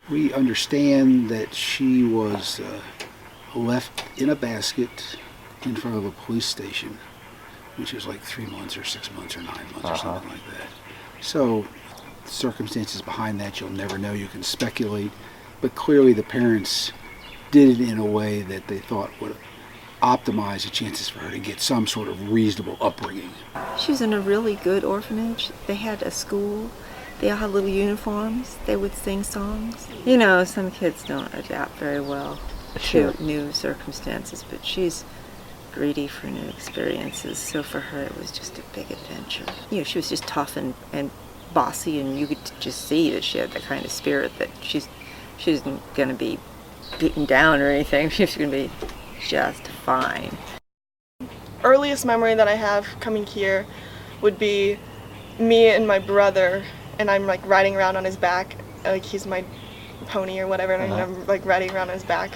We understand that she was left in a basket in front of a police station, which was like 3 months or 6 months or 9 months or something like that. So circumstances behind that you'll never know. You can speculate, but clearly the parents did it in a way that they thought would optimize the chances for her to get some sort of reasonable upbringing. She was in a really good orphanage. They had a school. They all had little uniforms. They would sing songs. You know, some kids don't adapt very well to new circumstances, but she's greedy for new experiences. So for her, it was just a big adventure. You know, she was just tough and bossy, and you could just see that she had the kind of spirit that she isn't going to be beaten down or anything. She's going to be just fine. Earliest memory that I have coming here would be me and my brother, and I'm like riding around on his back, like he's my pony or whatever, and I'm like riding around on his back.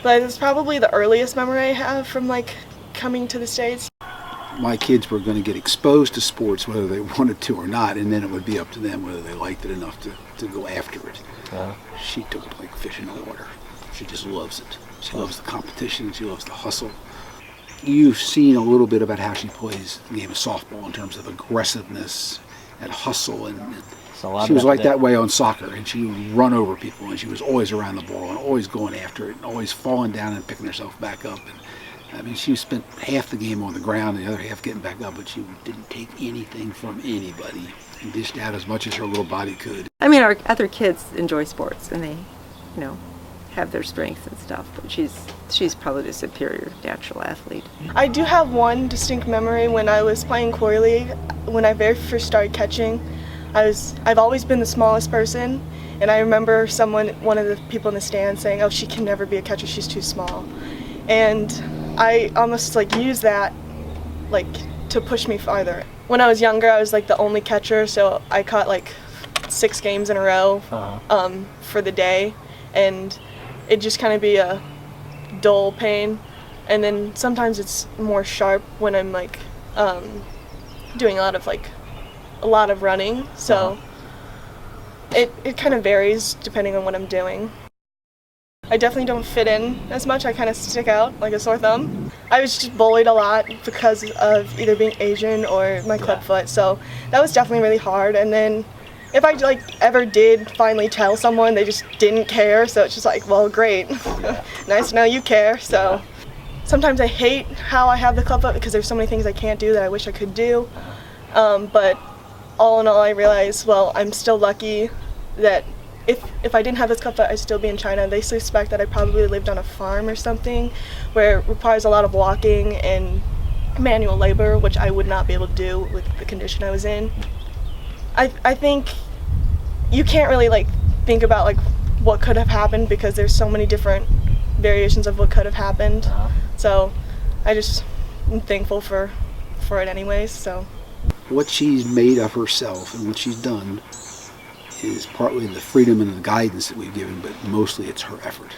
But it's probably the earliest memory I have from like coming to the States. My kids were going to get exposed to sports whether they wanted to or not, and then it would be up to them whether they liked it enough to go after it. She took it like fish in the water. She just loves it. She loves the competition. She loves the hustle. You've seen a little bit about how she plays the game of softball in terms of aggressiveness and hustle, and she was like that way on soccer, and she would run over people, and she was always around the ball and always going after it and always falling down and picking herself back up. And I mean, she spent half the game on the ground and the other half getting back up, but she didn't take anything from anybody and dished out as much as her little body could. I mean, our other kids enjoy sports, and they, you know, have their strengths and stuff, but she's probably the superior natural athlete. I do have one distinct memory when I was playing Corey League. When I very first started catching, I've always been the smallest person, and I remember one of the people in the stand saying, "Oh, she can never be a catcher, she's too small." And I almost like used that like to push me farther. When I was younger, I was like the only catcher, so I caught like 6 games in a row for the day, and it'd just kind of be a dull pain. And then sometimes it's more sharp when I'm like doing a lot of running, so it kind of varies depending on what I'm doing. I definitely don't fit in as much. I kind of stick out like a sore thumb. I was just bullied a lot because of either being Asian or my clubfoot, so that was definitely really hard. And then if I like ever did finally tell someone, they just didn't care, so it's just like, well, great. Nice to know you care. So sometimes I hate how I have the clubfoot because there's so many things I can't do that I wish I could do. But all in all, I realize, well, I'm still lucky that if I didn't have this clubfoot, I'd still be in China. They suspect that I probably lived on a farm or something where it requires a lot of walking and manual labor, which I would not be able to do with the condition I was in. I think you can't really like think about like what could have happened because there's so many different variations of what could have happened. So I just am thankful for it anyways. So what she's made of herself and what she's done is partly the freedom and the guidance that we've given, but mostly it's her effort.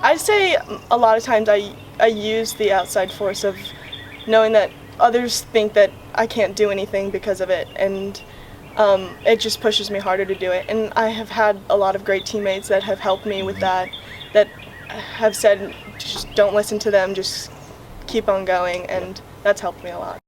I'd say a lot of times I use the outside force of knowing that others think that I can't do anything because of it, and it just pushes me harder to do it. And I have had a lot of great teammates that have helped me with that have said, just don't listen to them, just keep on going, and that's helped me a lot.